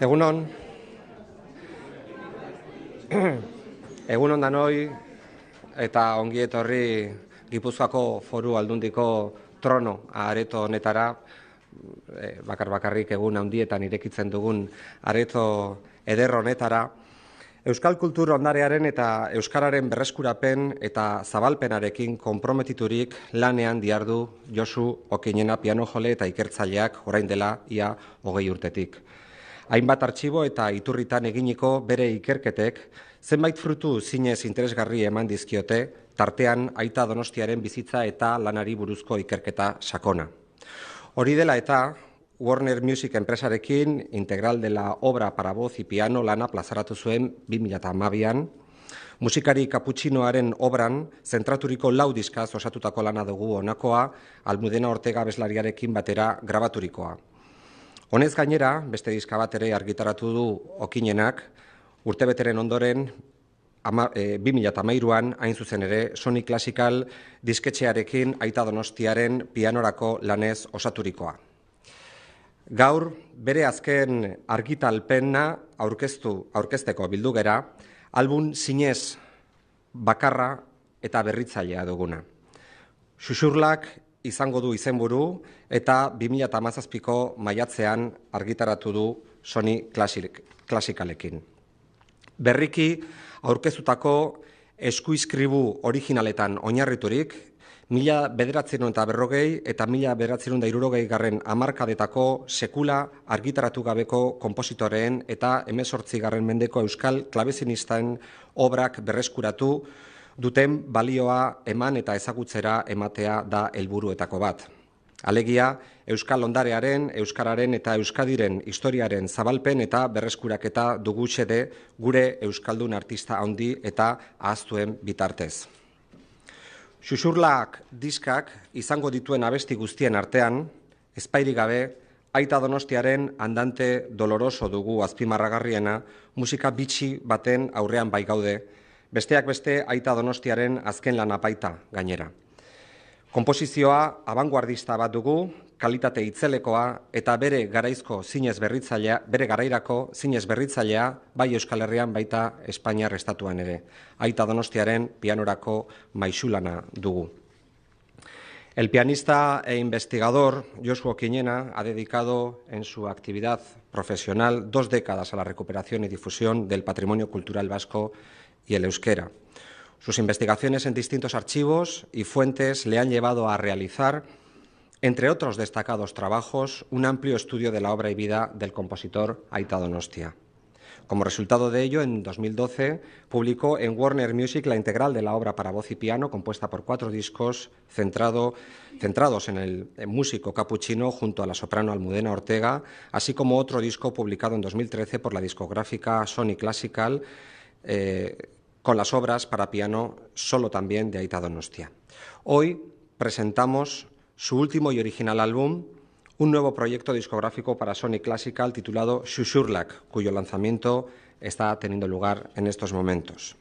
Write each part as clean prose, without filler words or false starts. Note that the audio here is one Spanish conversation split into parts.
Egunon, egunon danoi eta ongi etorri Gipuzkoako Foru Aldundiko trono areto honetara, bakarrik egun handietan irekitzen dugun areto eder honetara, Euskal Kultur Ondarearen eta Euskararen berreskurapen eta zabalpenarekin konprometiturik lanean dihardu Josu Okinena pianojole eta ikertzaileak orain dela ia 20 urtetik. Hainbat artxibo eta iturritan eginiko bere ikerketek zenbait frutu zinez interesgarri eman dizkiote, tartean Aita Donostiaren bizitza eta lanari buruzko ikerketa sakona. Hori dela eta Warner Music enpresarekin Integral de la Obra para Voz y Piano lana plazaratu zuen 2012an, musikari Kaputxinoaren obran zentraturiko 4 diskaz osatutako lana dugu honakoa, Almudena Ortega abeslariarekin batera grabaturikoa. Honez gainera, beste diska bat ere argitaratu du Okinenak, urtebeteren ondoren 2013an, hain zuzen ere, Sony Classical disketxearekin Aita Donostiaren pianorako lanez osaturikoa. Gaur, bere azken argitalpena aurkezteko bildu gera, album zinez bakarra eta berritzailea duguna. Xuxurlak izango du izenburu eta 2017ko maiatzean argitaratu du Sony Classicalekin. Berriki aurkeztutako eskuizkribu originaletan oinarriturik, 1940 eta 1960 hamarkadetako sekula argitaratu gabeko konpositoreen eta 18. mendeko euskal klabezinisten obrak berreskuratu duten balioa eman eta ezagutzera ematea da helburuetako bat. Alegia, Euskal Ondarearen, Euskararen eta Euskadiren historiaren zabalpen eta berreskuraketa dugu xede gure euskaldun artista handi eta ahaztuen bitartez. Xuxurlak diskak izango dituen abesti guztien artean, ezpairik gabe, Aita Donostiaren Andante Doloroso dugu azpimarragarriena musika bitxi baten aurrean bai gaude, besteak beste Aita Donostiaren azken lan apaita gainera. Konposizioa abanguardista bat dugu, kalitate itzelekoa eta bere garairako zinez berritzailea bai Euskal Herrian baita Espainiar estatuan ere. Aita Donostiaren pianorako maixulana dugu. El pianista e investigador Josu Okinena ha dedicado en su actividad profesional 2 décadas a la recuperación y difusión del patrimonio cultural vasco y el euskera. Sus investigaciones en distintos archivos y fuentes le han llevado a realizar, entre otros destacados trabajos, un amplio estudio de la obra y vida del compositor Aita Donostia. Como resultado de ello, en 2012 publicó en Warner Music la integral de la obra para voz y piano, compuesta por 4 discos centrados en el músico capuchino junto a la soprano Almudena Ortega, así como otro disco publicado en 2013 por la discográfica Sony Classical, con las obras para piano solo también de Aita Donostia. Hoy presentamos su último y original álbum, un nuevo proyecto discográfico para Sony Classical titulado Xuxurlak, cuyo lanzamiento está teniendo lugar en estos momentos.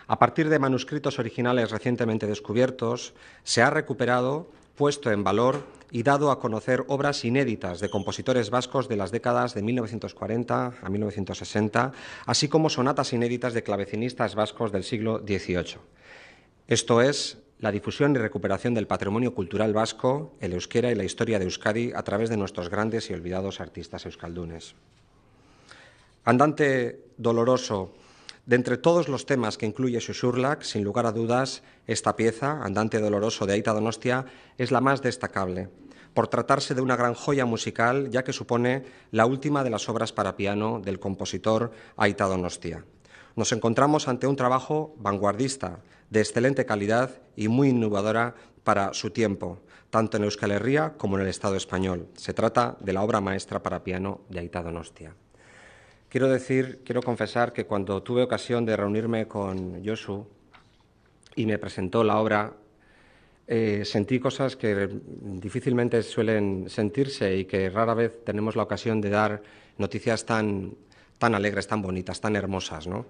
A partir de manuscritos originales recientemente descubiertos, se ha recuperado, puesto en valor y dado a conocer obras inéditas de compositores vascos de las décadas de 1940 a 1960, así como sonatas inéditas de clavecinistas vascos del siglo XVIII. Esto es la difusión y recuperación del patrimonio cultural vasco, el euskera y la historia de Euskadi a través de nuestros grandes y olvidados artistas euskaldunes. Andante Doloroso. De entre todos los temas que incluye Xuxurlak, sin lugar a dudas, esta pieza, Andante Doloroso de Aita Donostia, es la más destacable, por tratarse de una gran joya musical, ya que supone la última de las obras para piano del compositor Aita Donostia. Nos encontramos ante un trabajo vanguardista, de excelente calidad y muy innovadora para su tiempo, tanto en Euskal Herria como en el Estado español. Se trata de la obra maestra para piano de Aita Donostia. Quiero confesar que cuando tuve ocasión de reunirme con Josu y me presentó la obra, sentí cosas que difícilmente suelen sentirse y que rara vez tenemos la ocasión de dar noticias tan alegres, tan bonitas, tan hermosas, ¿no?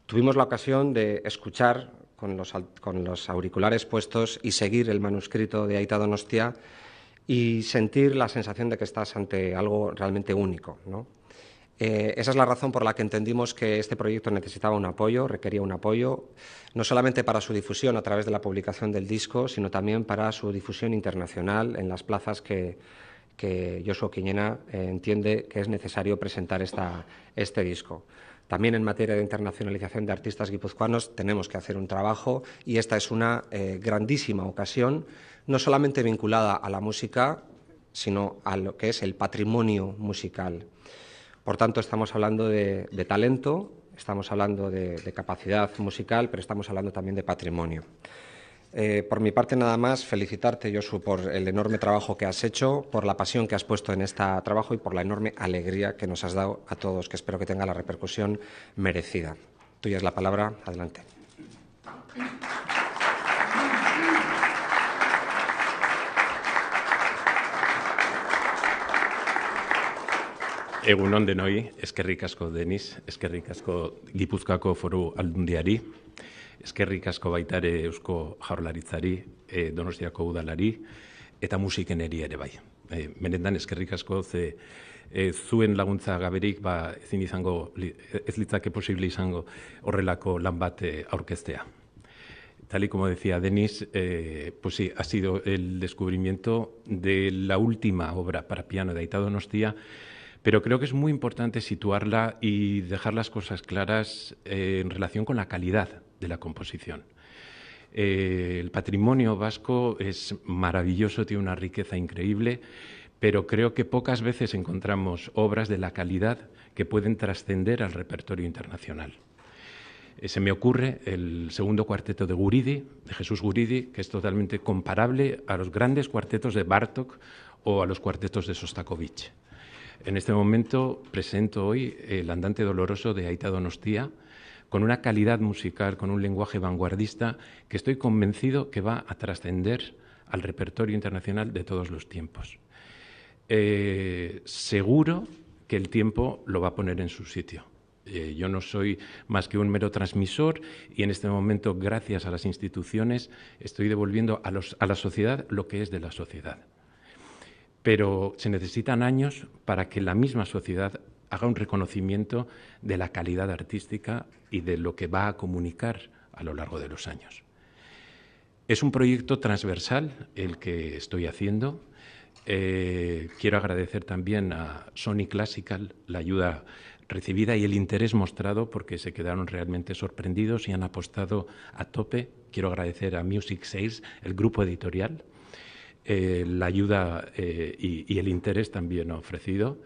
Tuvimos la ocasión de escuchar con los auriculares puestos y seguir el manuscrito de Aita Donostia y sentir la sensación de que estás ante algo realmente único, ¿no? Esa es la razón por la que entendimos que este proyecto necesitaba un apoyo, requería un apoyo, no solamente para su difusión a través de la publicación del disco, sino también para su difusión internacional en las plazas que Josu Okiñena entiende que es necesario presentar este disco. También en materia de internacionalización de artistas guipuzcoanos tenemos que hacer un trabajo y esta es una grandísima ocasión, no solamente vinculada a la música, sino a lo que es el patrimonio musical. Por tanto, estamos hablando de talento, estamos hablando de capacidad musical, pero estamos hablando también de patrimonio. Por mi parte, nada más, felicitarte, Josu, por el enorme trabajo que has hecho, por la pasión que has puesto en este trabajo y por la enorme alegría que nos has dado a todos, que espero que tenga la repercusión merecida. Tuya es la palabra, adelante. Egun on denoi, eskerrik asko Denis, eskerrik asko Gipuzkoako Foru Aldundiari, eskerrik asko baita ere Eusko Jaurlaritzari, Donostiako Udalari eta musikeneri ere bai. Benetan eskerrik asko ze zuen laguntza gaberik ez litzake posible izango horrelako lan bat aurkeztea. Tal y como decía Denis, pues sí, ha sido el descubrimiento de la última obra para piano de Aita Donostia, pero creo que es muy importante situarla y dejar las cosas claras en relación con la calidad de la composición. El patrimonio vasco es maravilloso, tiene una riqueza increíble, pero creo que pocas veces encontramos obras de la calidad que pueden trascender al repertorio internacional. Se me ocurre el segundo cuarteto de Guridi, de Jesús Guridi, que es totalmente comparable a los grandes cuartetos de Bartók o a los cuartetos de Sostakovich. En este momento presento hoy el Andante Doloroso de Aita Donostia, con una calidad musical, con un lenguaje vanguardista que estoy convencido que va a trascender al repertorio internacional de todos los tiempos. Seguro que el tiempo lo va a poner en su sitio. Yo no soy más que un mero transmisor y en este momento, gracias a las instituciones, estoy devolviendo a la sociedad lo que es de la sociedad. Pero se necesitan años para que la misma sociedad haga un reconocimiento de la calidad artística y de lo que va a comunicar a lo largo de los años. Es un proyecto transversal el que estoy haciendo. Quiero agradecer también a Sony Classical la ayuda recibida y el interés mostrado, porque se quedaron realmente sorprendidos y han apostado a tope. Quiero agradecer a Music Sales, el grupo editorial, la ayuda y el interés también ofrecido.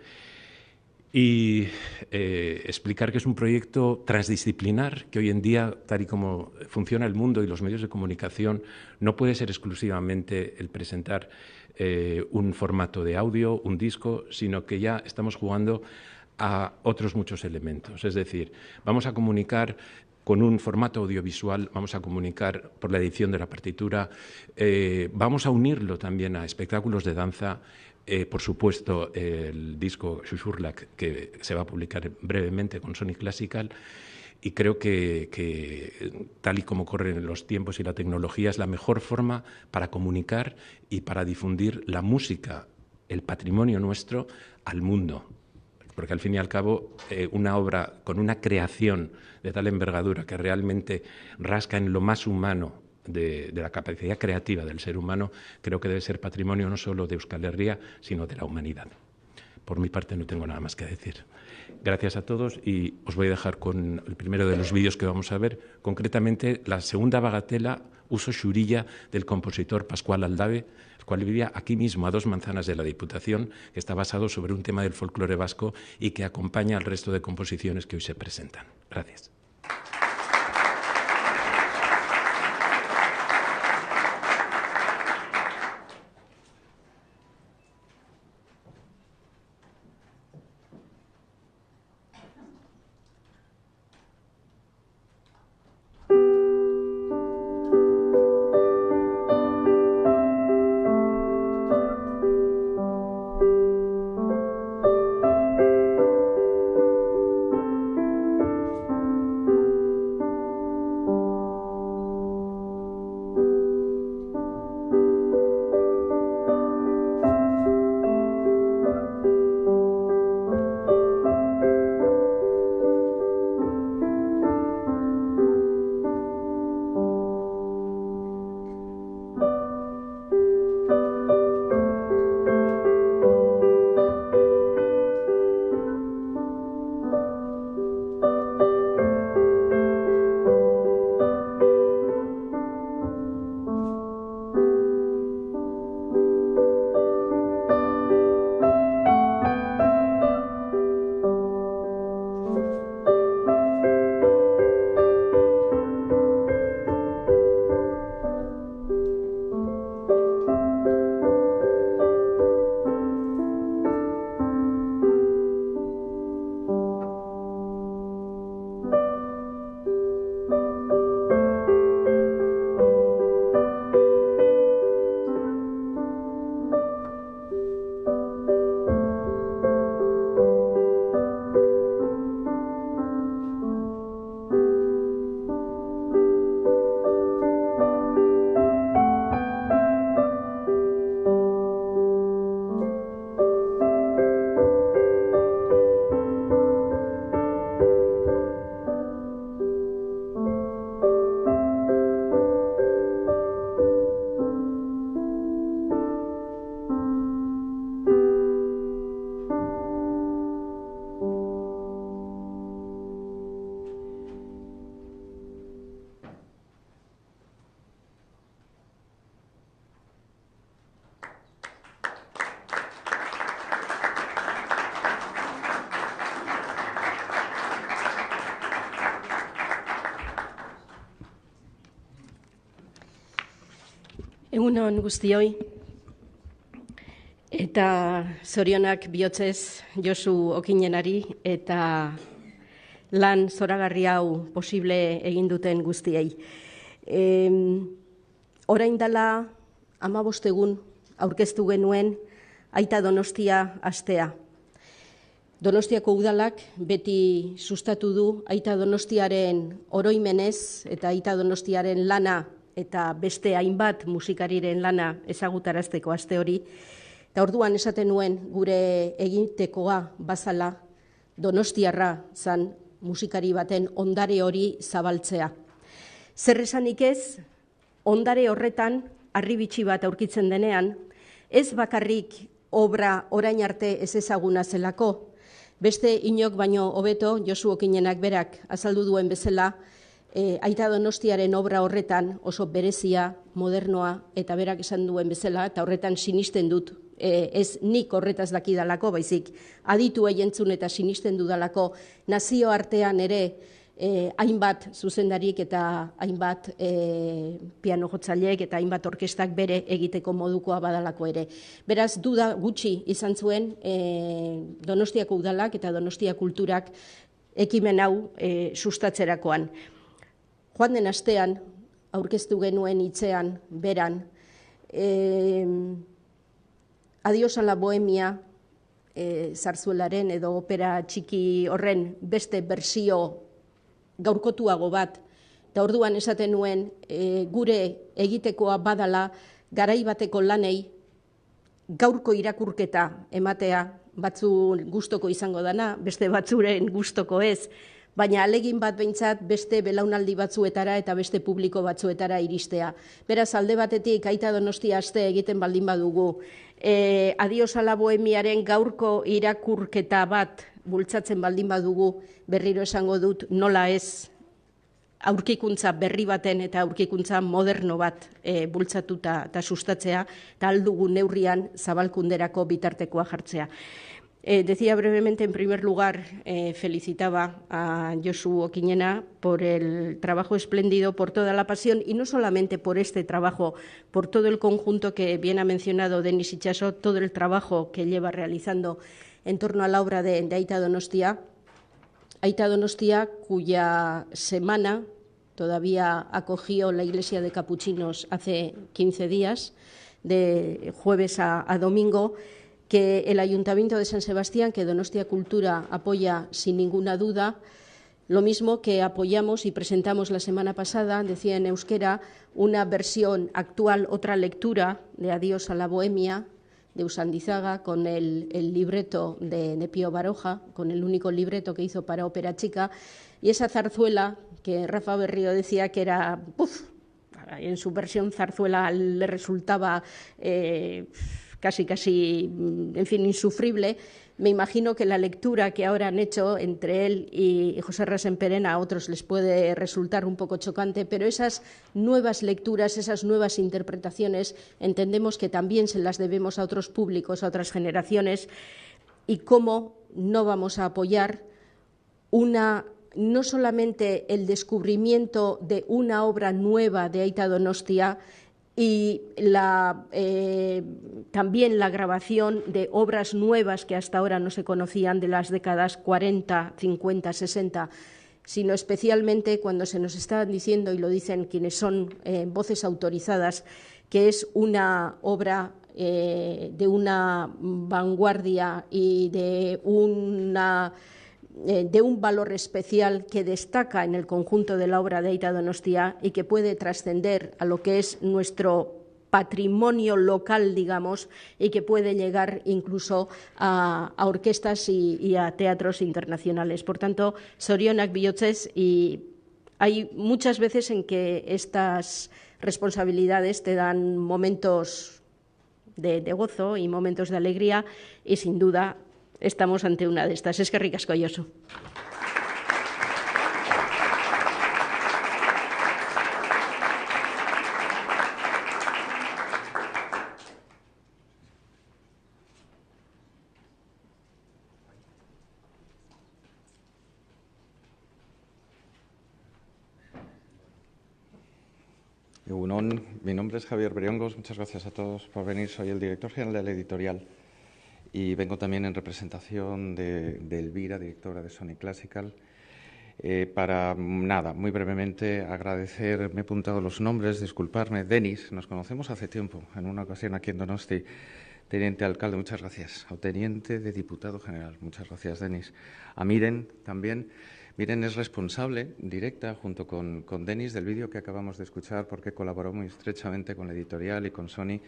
Y explicar que es un proyecto transdisciplinar, que hoy en día, tal y como funciona el mundo y los medios de comunicación, no puede ser exclusivamente el presentar un formato de audio, un disco, sino que ya estamos jugando a otros muchos elementos. Es decir, vamos a comunicar con un formato audiovisual, vamos a comunicar por la edición de la partitura, vamos a unirlo también a espectáculos de danza, por supuesto el disco Xuxurlak, que se va a publicar brevemente con Sony Classical, y creo que tal y como corren los tiempos y la tecnología es la mejor forma para comunicar y para difundir la música, el patrimonio nuestro, al mundo. Porque al fin y al cabo una obra con una creación de tal envergadura que realmente rasca en lo más humano de la capacidad creativa del ser humano, creo que debe ser patrimonio no solo de Euskal Herria, sino de la humanidad. Por mi parte no tengo nada más que decir. Gracias a todos y os voy a dejar con el primero de los vídeos que vamos a ver, concretamente la segunda bagatela, Uso Xurilla, del compositor Pascual Aldave, el cual vivía aquí mismo, a 2 manzanas de la Diputación, que está basado sobre un tema del folclore vasco y que acompaña al resto de composiciones que hoy se presentan. Gracias. Egun on guztioi, eta zorionak bihotzez Josu Okinenari eta lan zoragarri hau posible egin duten guztiei. Orain dela 15 egun aurkeztu genuen Aita Donostia astea. Donostiako udalak beti sustatu du Aita Donostiaren oroimenez eta Aita Donostiaren lana eta beste hainbat musikariren lana ezagutarazteko aste hori. Eta orduan esaten nuen gure egitekoa bazala donostiarra zan musikari baten ondare hori zabaltzea. Zer esanik ez, ondare horretan harribitxi bat aurkitzen denean, ez bakarrik obra orain arte ez ezaguna zelako, beste inok baino hobeto Josu Okinenak berak azaldu duen bezala, Aita Donostiaren obra horretan oso berezia, modernoa eta berak esan duen bezala, eta horretan sinisten dut, ez nik horretaz dakidalako, baizik adituei entzun eta sinisten dudalako nazioartean ere hainbat zuzendarik eta hainbat piano jotzaileek eta hainbat orkestak bere egiteko modukoa badalako ere. Beraz, duda gutxi izan zuen Donostiako udalak eta Donostia kulturak ekimen hau sustatzerakoan. Joan den astean, aurkeztu genuen hitzean, beran, Adiós a la Bohemia zarzuelaren edo opera txiki horren beste bersio gaurkotuago bat, eta orduan esaten nuen gure egitekoa badala garai bateko lanei gaurko irakurketa ematea, batzun gustoko izango dana, beste batzuren gustoko ez, baina alegin bat behintzat beste belaunaldi batzuetara eta beste publiko batzuetara iristea. Beraz, alde batetik Aita Donostia aste egiten baldin badugu, Adiós a la Bohemiaren gaurko irakurketa bat bultzatzen baldin badugu, berriro esango dut nola ez aurkikuntza berri baten eta aurkikuntza moderno bat bultzatuta eta sustatzea, eta aldugu neurrian zabalkunderako bitartekoa jartzea. Decía brevemente, en primer lugar, felicitaba a Josu Okinena por el trabajo espléndido, por toda la pasión, y no solamente por este trabajo, por todo el conjunto que bien ha mencionado Denis Itxaso, todo el trabajo que lleva realizando en torno a la obra de Aita Donostia. Aita Donostia, cuya semana todavía acogió la Iglesia de Capuchinos hace 15 días, de jueves a domingo, que el Ayuntamiento de San Sebastián, que Donostia Cultura apoya sin ninguna duda, lo mismo que apoyamos y presentamos la semana pasada, decía en euskera, una versión actual, otra lectura de Adiós a la Bohemia, de Usandizaga, con el libreto de Pío Baroja, con el único libreto que hizo para ópera chica, y esa zarzuela que Rafa Berrío decía que era, en su versión zarzuela le resultaba casi, en fin, insufrible. Me imagino que la lectura que ahora han hecho entre él y José Rasenperena a otros les puede resultar un poco chocante, pero esas nuevas lecturas, esas nuevas interpretaciones, entendemos que también se las debemos a otros públicos, a otras generaciones, y cómo no vamos a apoyar no solamente el descubrimiento de una obra nueva de Aita Donostia, y también la grabación de obras nuevas que hasta ahora no se conocían de las décadas 40, 50, 60, sino especialmente cuando se nos está diciendo, y lo dicen quienes son voces autorizadas, que es una obra de una vanguardia y de un valor especial que destaca en el conjunto de la obra de Aita Donostia y que puede trascender a lo que es nuestro patrimonio local, digamos, y que puede llegar incluso a orquestas y a teatros internacionales. Por tanto, zorionak bihotzez, y hay muchas veces en que estas responsabilidades te dan momentos de gozo y momentos de alegría, y sin duda estamos ante una de estas. Eskerrik asko, Josu. Egunon, mi nombre es Javier Briongos, muchas gracias a todos por venir. Soy el director general de la editorial y vengo también en representación de Elvira, directora de Sony Classical. Para nada, muy brevemente agradecer, me he apuntado los nombres, disculparme. Denis, nos conocemos hace tiempo, en una ocasión aquí en Donosti. Teniente alcalde, muchas gracias. O teniente de diputado general, muchas gracias, Denis. A Miren también. Miren es responsable directa, junto con Denis, del vídeo que acabamos de escuchar, porque colaboró muy estrechamente con la editorial y con Sony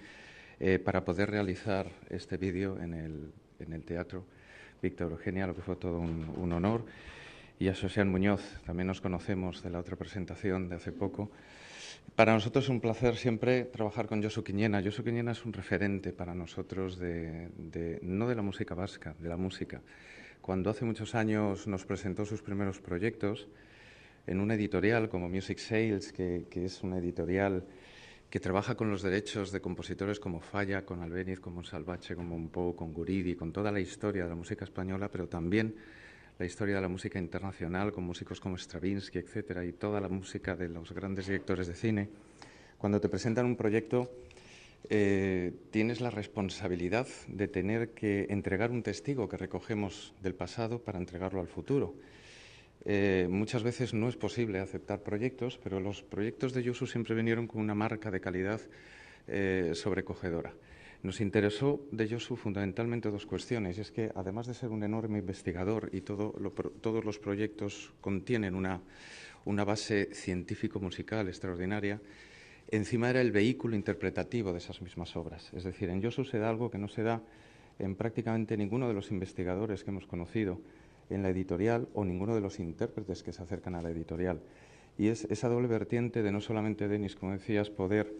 para poder realizar este vídeo en el Teatro Víctor Eugenia, lo que fue todo un honor. Y a José Muñoz, también nos conocemos de la otra presentación de hace poco. Para nosotros es un placer siempre trabajar con Josu Quiñena. Josu Quiñena es un referente para nosotros no de la música vasca, de la música. Cuando hace muchos años nos presentó sus primeros proyectos en una editorial como Music Sales, que es una editorial que trabaja con los derechos de compositores como Falla, con Albéniz, con Monsalvache, con Monpou, con Guridi, con toda la historia de la música española, pero también la historia de la música internacional, con músicos como Stravinsky, etcétera, y toda la música de los grandes directores de cine. Cuando te presentan un proyecto, tienes la responsabilidad de tener que entregar un testigo que recogemos del pasado para entregarlo al futuro. Muchas veces no es posible aceptar proyectos, pero los proyectos de Josu siempre vinieron con una marca de calidad sobrecogedora. Nos interesó de Josu fundamentalmente dos cuestiones, y es que además de ser un enorme investigador y todos los proyectos contienen una base científico-musical extraordinaria, encima era el vehículo interpretativo de esas mismas obras. Es decir, en Josu se da algo que no se da en prácticamente ninguno de los investigadores que hemos conocido en la editorial o ninguno de los intérpretes que se acercan a la editorial. Y es esa doble vertiente de no solamente, Denis, como decías, poder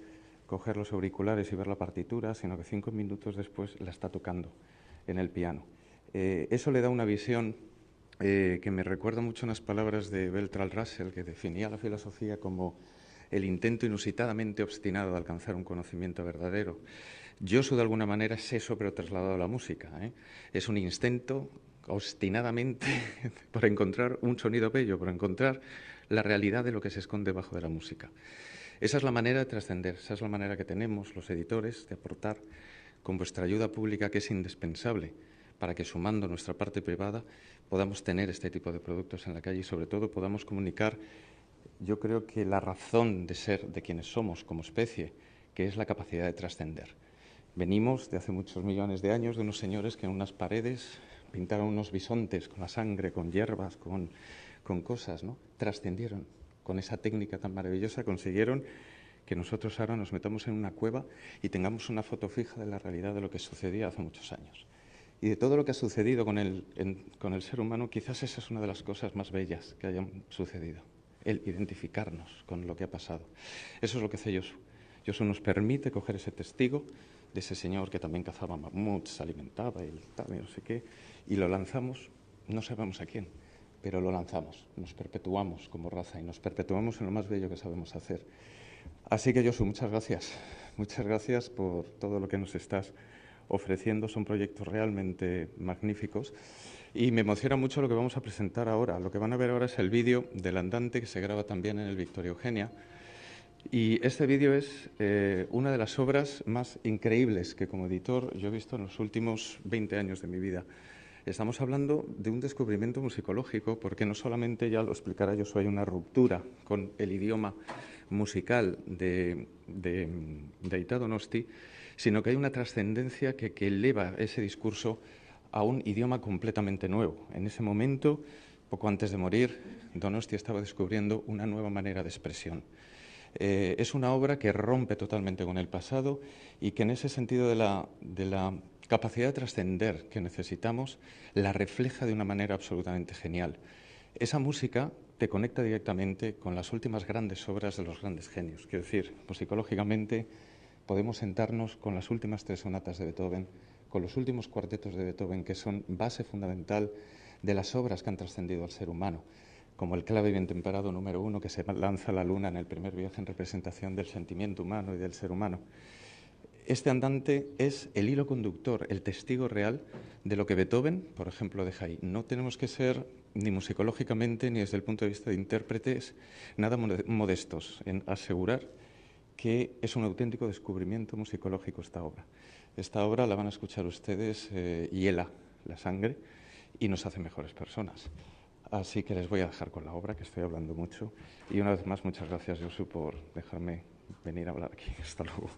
coger los auriculares y ver la partitura, sino que 5 minutos después la está tocando en el piano. Eso le da una visión que me recuerda mucho unas palabras de Bertrand Russell, que definía la filosofía como el intento inusitadamente obstinado de alcanzar un conocimiento verdadero. Josu, de alguna manera, es eso, pero trasladado a la música. Es un intento obstinadamente por encontrar un sonido bello, por encontrar la realidad de lo que se esconde bajo de la música. Esa es la manera de trascender, esa es la manera que tenemos los editores de aportar con vuestra ayuda pública, que es indispensable para que, sumando nuestra parte privada, podamos tener este tipo de productos en la calle y, sobre todo, podamos comunicar, yo creo que la razón de ser de quienes somos como especie, que es la capacidad de trascender. Venimos de hace muchos millones de años de unos señores que en unas paredes pintaron unos bisontes con la sangre, con hierbas, con cosas, ¿no? Trascendieron. Con esa técnica tan maravillosa consiguieron que nosotros ahora nos metamos en una cueva y tengamos una foto fija de la realidad de lo que sucedía hace muchos años. Y de todo lo que ha sucedido con el ser humano, quizás esa es una de las cosas más bellas que hayan sucedido, el identificarnos con lo que ha pasado. Eso es lo que hace Josu. Josu nos permite coger ese testigo de ese señor que también cazaba mamuts, se alimentaba y tal, y no sé qué, y lo lanzamos, no sabemos a quién, pero lo lanzamos, nos perpetuamos como raza y nos perpetuamos en lo más bello que sabemos hacer. Así que, Josu, muchas gracias por todo lo que nos estás ofreciendo. Son proyectos realmente magníficos y me emociona mucho lo que vamos a presentar ahora. Lo que van a ver ahora es el vídeo del andante, que se graba también en el Víctor Eugenia. Y este vídeo es una de las obras más increíbles que como editor yo he visto en los últimos 20 años de mi vida. Estamos hablando de un descubrimiento musicológico, porque no solamente, ya lo explicará Josu, hay una ruptura con el idioma musical de Aita Donosti, sino que hay una trascendencia que eleva ese discurso a un idioma completamente nuevo. En ese momento, poco antes de morir, Donosti estaba descubriendo una nueva manera de expresión. Es una obra que rompe totalmente con el pasado y que en ese sentido de la capacidad de trascender que necesitamos, la refleja de una manera absolutamente genial. Esa música te conecta directamente con las últimas grandes obras de los grandes genios. Quiero decir, musicológicamente podemos sentarnos con las últimas 3 sonatas de Beethoven, con los últimos cuartetos de Beethoven, que son base fundamental de las obras que han trascendido al ser humano, como el Clave bien temperado número 1, que se lanza a la luna en el primer viaje en representación del sentimiento humano y del ser humano. Este andante es el hilo conductor, el testigo real de lo que Beethoven, por ejemplo, deja ahí. No tenemos que ser ni musicológicamente ni desde el punto de vista de intérpretes nada modestos en asegurar que es un auténtico descubrimiento musicológico esta obra. Esta obra la van a escuchar ustedes, hiela la sangre y nos hace mejores personas. Así que les voy a dejar con la obra, que estoy hablando mucho. Y una vez más, muchas gracias, Josu, por dejarme venir a hablar aquí. Hasta luego.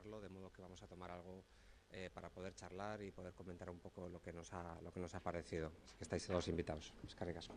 prepararlo, de modo que vamos a tomar algo para poder charlar y poder comentar un poco lo que nos ha parecido. Así que estáis todos invitados. Eskerrik asko.